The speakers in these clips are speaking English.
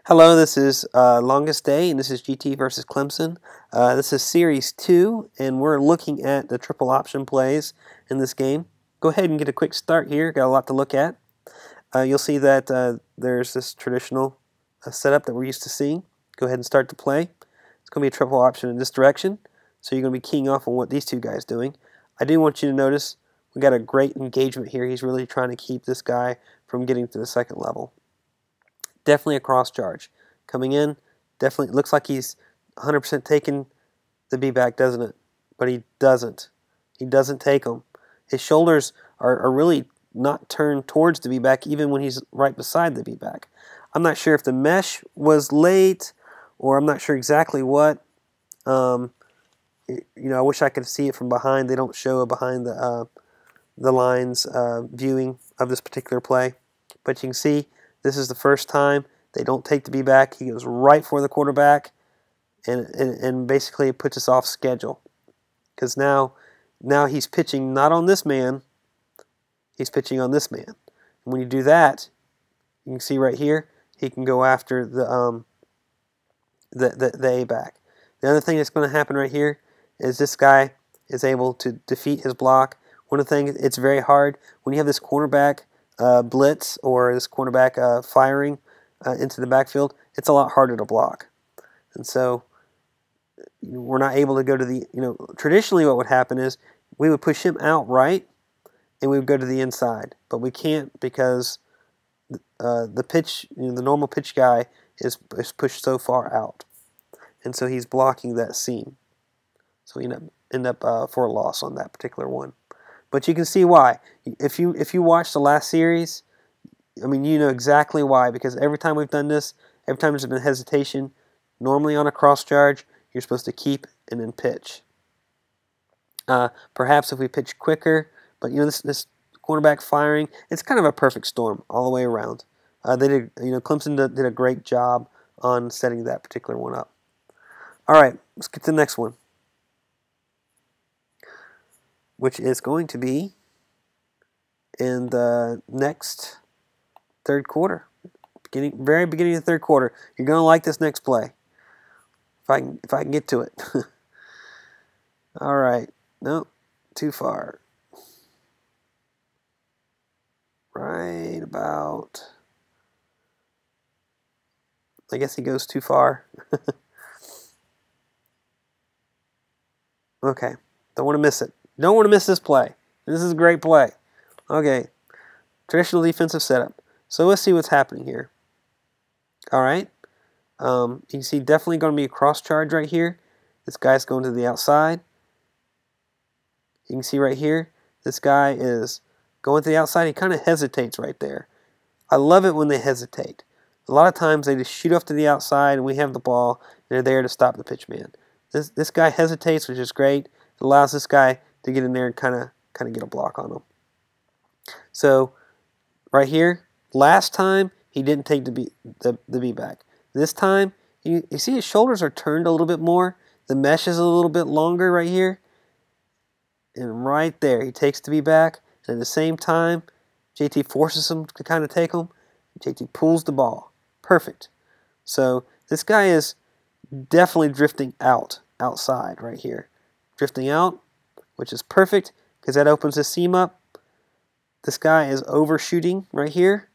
Hello, this is Longest Day, and this is GT versus Clemson. This is Series 2, and we're looking at the triple option plays in this game. Go ahead and get a quick start here. Got a lot to look at. You'll see that there's this traditional setup that we're used to seeing. Go ahead and start to play. It's going to be a triple option in this direction, so you're going to be keying off on what these two guys doing. I do want you to notice we got a great engagement here. He's really trying to keep this guy from getting to the second level. Definitely a cross charge. Coming in, definitely looks like he's 100% taking the B-back, doesn't it? But he doesn't. He doesn't take them. His shoulders are really not turned towards the B-back even when he's right beside the B-back. I'm not sure if the mesh was late or I'm not sure exactly what. I wish I could see it from behind. They don't show behind the lines viewing of this particular play. But you can see this is the first time they don't take the B-back. He goes right for the quarterback and basically puts us off schedule. Because now he's pitching not on this man, he's pitching on this man. And when you do that, you can see right here, he can go after the A-back. The other thing that's going to happen right here is this guy is able to defeat his block. One of the things, it's very hard when you have this cornerback blitz or this cornerback firing into the backfield, it's a lot harder to block. And so we're not able to go to the, traditionally what would happen is we would push him out right and we would go to the inside. But we can't because the pitch, the normal pitch guy is pushed so far out. And so he's blocking that seam. So we end up for a loss on that particular one. But you can see why. If you watch the last series, I mean, you know exactly why. Because every time we've done this, every time there's been hesitation, normally on a cross charge, you're supposed to keep and then pitch. Perhaps if we pitch quicker, but this cornerback firing, it's kind of a perfect storm all the way around. Clemson did a great job on setting that particular one up. All right, let's get to the next one, which is going to be in the next third quarter. Very beginning of the third quarter. You're going to like this next play. If I can get to it. All right. Nope. Too far. Right about. I guess he goes too far. Okay. Don't want to miss it. Don't want to miss this play. This is a great play. Okay. Traditional defensive setup. So let's see what's happening here. All right. You can see definitely going to be a cross charge right here. This guy's going to the outside. You can see right here, this guy is going to the outside. He kind of hesitates right there. I love it when they hesitate. A lot of times they just shoot off to the outside and we have the ball and they're there to stop the pitch man. This guy hesitates, which is great. It allows this guy to get in there and kind of get a block on him. So right here, last time he didn't take the B-back. This time, you see his shoulders are turned a little bit more. The mesh is a little bit longer right here. And right there, he takes the B-back. And at the same time, JT forces him to kind of take him. JT pulls the ball. Perfect. So this guy is definitely drifting outside right here. Drifting out, which is perfect because that opens the seam up. This guy is overshooting right here.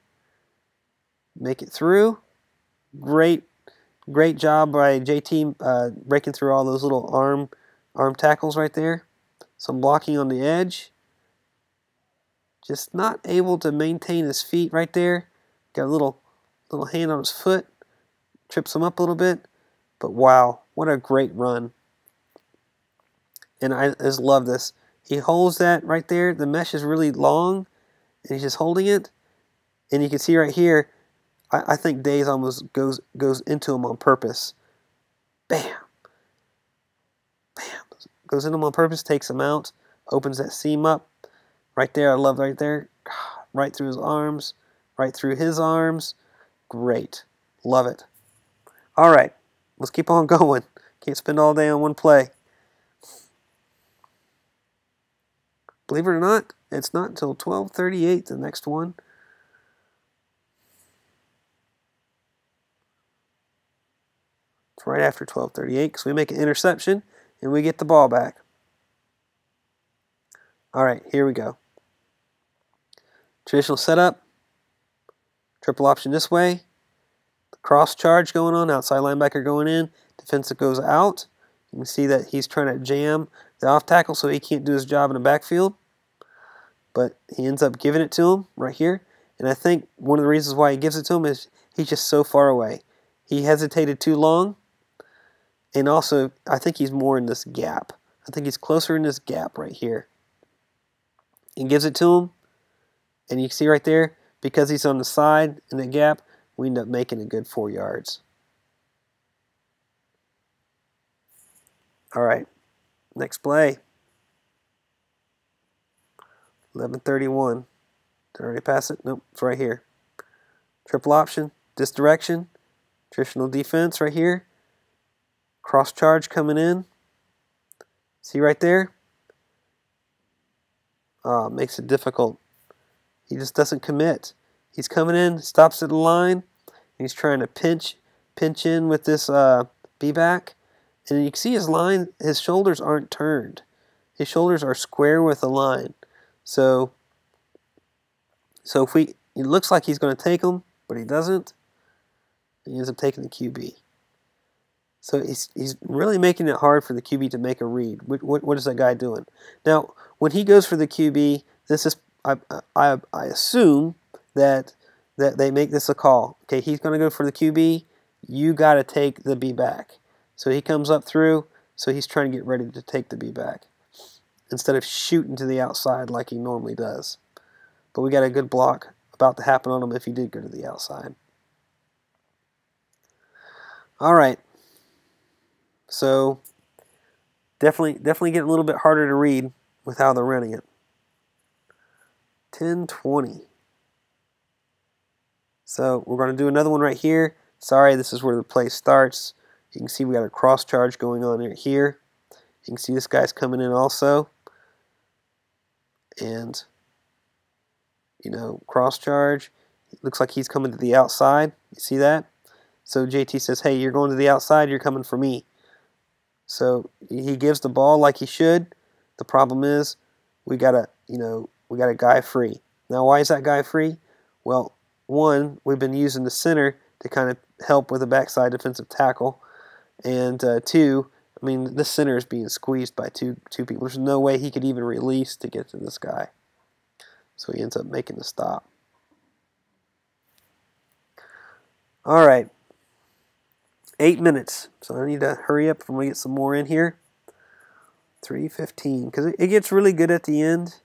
Make it through. Great job by JT breaking through all those little arm tackles right there. Some blocking on the edge. Just not able to maintain his feet right there. Got a little hand on his foot. Trips him up a little bit. But wow, what a great run. And I just love this. He holds that right there. The mesh is really long. And he's just holding it. And you can see right here, I think Days almost goes into him on purpose. Bam. Bam. Goes into him on purpose, takes him out, opens that seam up. Right there, I love right there. Right through his arms. Right through his arms. Great. Love it. All right. Let's keep on going. Can't spend all day on one play. Believe it or not, it's not until 12:38, the next one. right after 12:38 because we make an interception and we get the ball back. All right, here we go. Traditional setup. Triple option this way. Cross charge going on. Outside linebacker going in. Defensive goes out. You can see that he's trying to jam the off tackle so he can't do his job in the backfield. But he ends up giving it to him right here. And I think one of the reasons why he gives it to him is he's just so far away. He hesitated too long. And also, I think he's more in this gap. I think he's closer in this gap right here. He gives it to him. And you can see right there, because he's on the side in the gap, we end up making a good 4 yards. All right, next play. 11:31. Did I already pass it? Nope, it's right here. Triple option, this direction. Traditional defense right here. Cross charge coming in. See right there? Makes it difficult. He just doesn't commit. He's coming in, stops at the line, and he's trying to pinch in with this B-back. And you can see his shoulders aren't turned. His shoulders are square with the line. So it looks like he's going to take him, but he doesn't. He ends up taking the QB. So he's really making it hard for the QB to make a read. What is that guy doing? Now, when he goes for the QB, this is I assume that they make this a call. Okay, he's going to go for the QB. You got to take the B back. So he comes up through. So he's trying to get ready to take the B back instead of shooting to the outside like he normally does. But we got a good block about to happen on him if he did go to the outside. All right. So definitely get a little bit harder to read with how they're running it. 10:20. So we're going to do another one right here. Sorry, this is where the play starts. You can see we got a cross charge going on right here. You can see this guy's coming in also. And, cross charge. It looks like he's coming to the outside. You see that? So JT says, hey, you're going to the outside. You're coming for me. So he gives the ball like he should. The problem is we got a guy free. Now, why is that guy free? Well, one, we've been using the center to kind of help with the backside defensive tackle. And two, I mean, this center is being squeezed by two people. There's no way he could even release to get to this guy. So he ends up making the stop. All right. 8 minutes. So I need to hurry up and we get some more in here. 3:15. Because it gets really good at the end.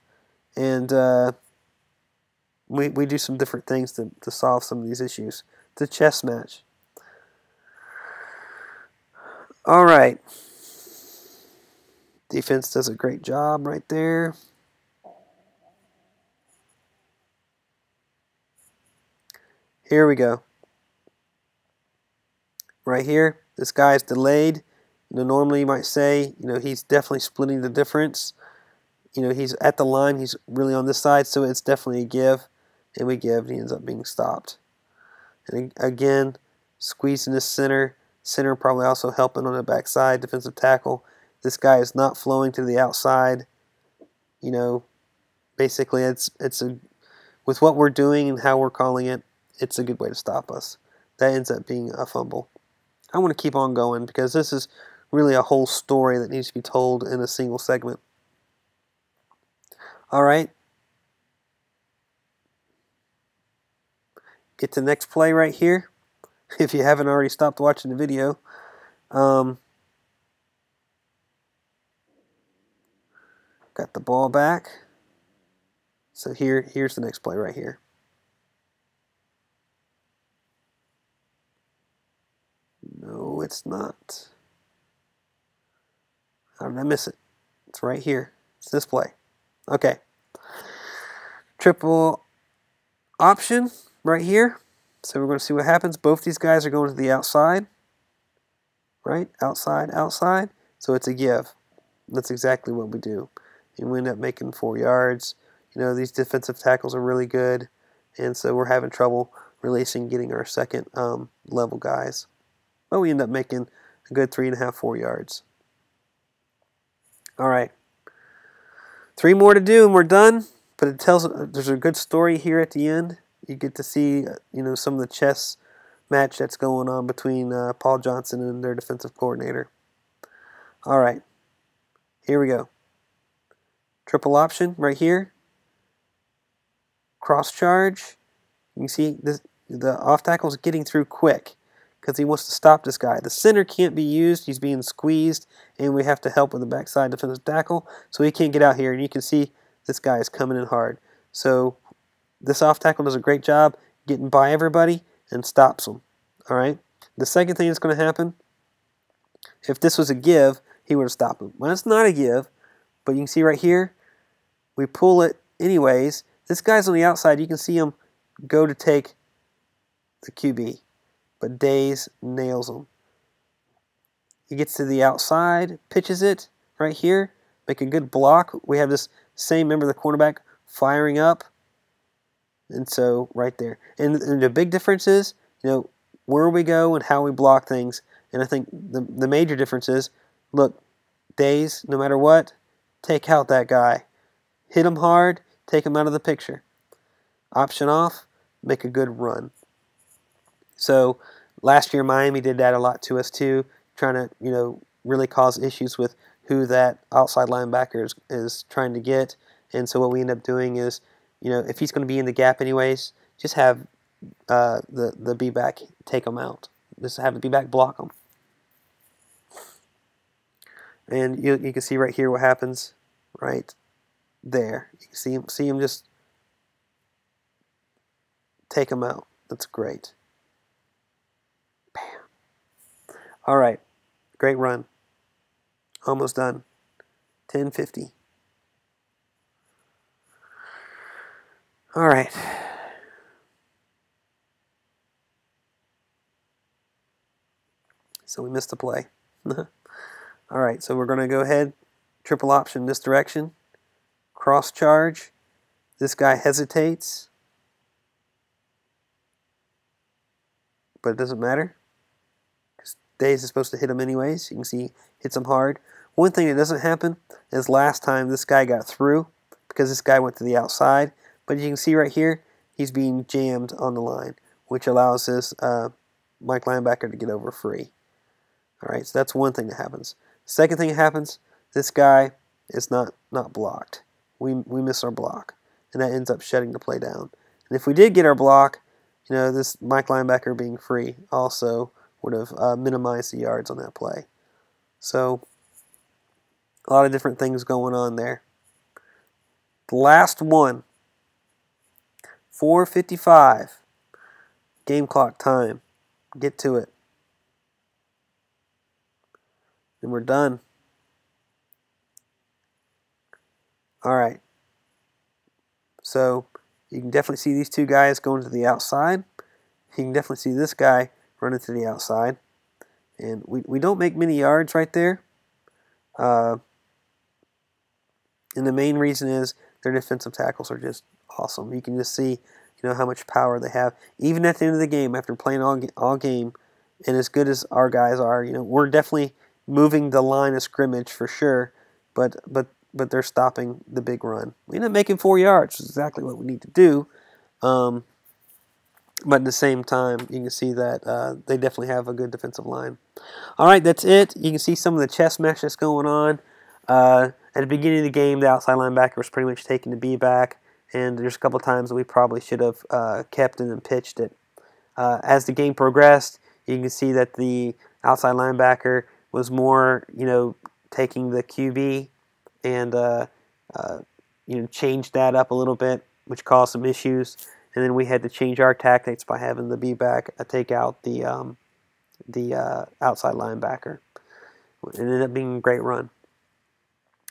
And we do some different things to solve some of these issues. It's a chess match. All right. Defense does a great job right there. Here we go. Right here, this guy is delayed. Normally you might say, he's definitely splitting the difference. He's at the line. He's really on this side, so it's definitely a give. And we give, and he ends up being stopped. And again, squeezing this center. Center probably also helping on the backside, defensive tackle. This guy is not flowing to the outside. Basically, with what we're doing and how we're calling it, it's a good way to stop us. That ends up being a fumble. I want to keep on going because this is really a whole story that needs to be told in a single segment. All right. Get to the next play right here. If you haven't already stopped watching the video. Got the ball back. So here's the next play right here. No, it's not. How did I miss it? It's right here. It's this play. Okay. Triple option right here. So we're going to see what happens. Both these guys are going to the outside. Right? Outside, outside. So it's a give. That's exactly what we do. And we end up making 4 yards. These defensive tackles are really good. And so we're having trouble releasing, getting our second level guys. But we end up making a good 3.5, 4 yards. All right. 3 more to do and we're done. But it tells there's a good story here at the end. You get to see some of the chess match that's going on between Paul Johnson and their defensive coordinator. All right. Here we go. Triple option right here. Cross charge. You can see the off tackle is getting through quick because he wants to stop this guy. The center can't be used. He's being squeezed, and we have to help with the backside defensive tackle, so he can't get out here. And you can see this guy is coming in hard. So this off tackle does a great job getting by everybody and stops them. All right. The second thing that's going to happen, if this was a give, he would have stopped him. Well, it's not a give, but you can see right here, we pull it anyways. This guy's on the outside. You can see him go to take the QB, but Days nails him. He gets to the outside, pitches it right here, make a good block. We have this same member of the cornerback firing up, and so right there. And the big difference is, where we go and how we block things. And I think the major difference is, look, Days, no matter what, take out that guy. Hit him hard, take him out of the picture. Option off, make a good run. So last year Miami did that a lot to us too, trying to really cause issues with who that outside linebacker is trying to get. And so what we end up doing is, if he's going to be in the gap anyways, just have the B-back take him out. Just have the B-back block him. And you can see right here what happens right there. You can see him just take him out. That's great. Bam. All right. Great run. Almost done. 10:50. All right. So we missed a play. All right, so we're going to go ahead, triple option this direction, cross charge. This guy hesitates, but it doesn't matter because Days is supposed to hit him anyways. You can see hits him hard. One thing that doesn't happen is last time this guy got through because this guy went to the outside, but you can see right here he's being jammed on the line, which allows this Mike linebacker to get over free. All right, so that's one thing that happens. Second thing that happens, this guy is not blocked. We miss our block, and that ends up shutting the play down. And if we did get our block, this Mike linebacker being free also would have minimized the yards on that play. So a lot of different things going on there. The last one, 4:55, game clock time. Get to it. And we're done. All right. So you can definitely see these two guys going to the outside. You can definitely see this guy running to the outside. And we don't make many yards right there. And the main reason is their defensive tackles are just awesome. You can just see how much power they have. Even at the end of the game, after playing all game, and as good as our guys are, we're definitely moving the line of scrimmage for sure, but they're stopping the big run. We end up making 4 yards, which is exactly what we need to do. But at the same time, you can see that they definitely have a good defensive line. All right, that's it. You can see some of the chess match that's going on. At the beginning of the game, the outside linebacker was pretty much taking the B back, and there's a couple of times that we probably should have kept it and pitched it. As the game progressed, you can see that the outside linebacker was more, taking the QB and, changed that up a little bit, which caused some issues. And then we had to change our tactics by having the B-back take out the outside linebacker. It ended up being a great run.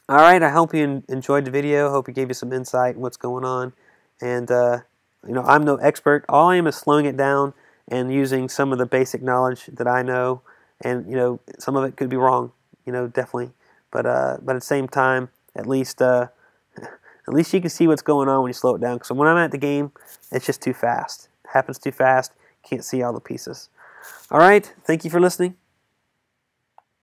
All right, I hope you enjoyed the video. Hope it gave you some insight in what's going on. And, I'm no expert. All I am is slowing it down and using some of the basic knowledge that I know. And, some of it could be wrong, definitely. But at the same time, at least you can see what's going on when you slow it down. Because when I'm at the game, it's just too fast. It happens too fast. Can't see all the pieces. All right. Thank you for listening.